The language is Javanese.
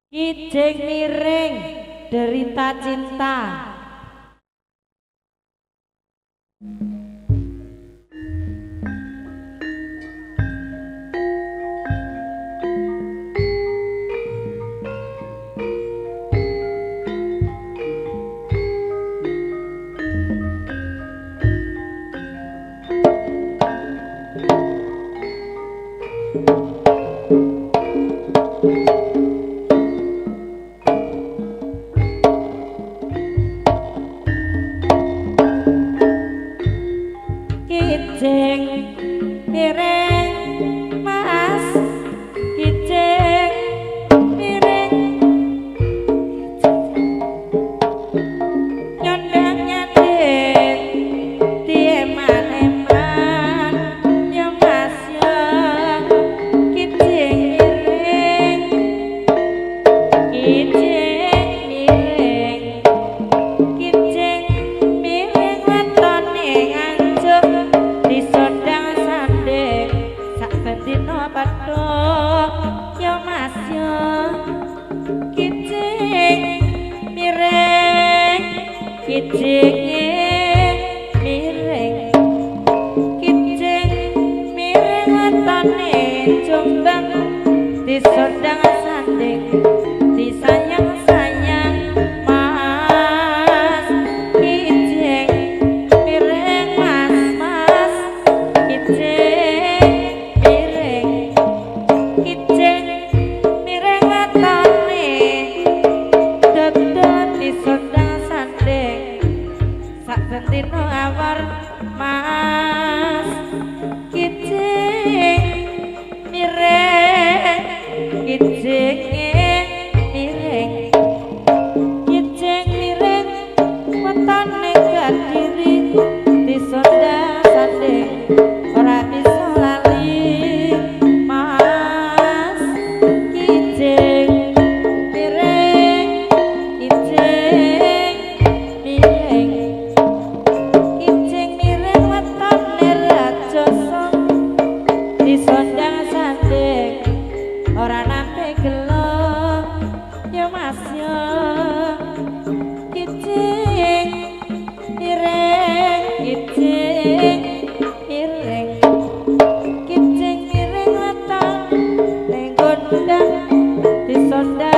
Kijing miring derita cinta. Kijing miring mas, kijing miring nyondang nyanding dieman-eman ya mas ya. Kijing miring, kijing miring, kijing miring wetone nganjuk disondang sanding sak bedino padha ya mas ya. Kijing miring, kijing miring, kijing miring wetone jombang disondang sanding disayang-sayang mas. Kijing miring mas mas, kijing miring, kijing miring wetone dodot disondang sanding sak bentino awar mas. Kijing miring, kijing miring, kijing miring wetone kadiri disondang sanding ora bisa lali mas. Kijing miring, kijing miring, kijing miring wetone rajoso disondang sanding ora nate gelo ya mas ya. Kijing miring, kijing miring, kijing miring wetone gondang disondang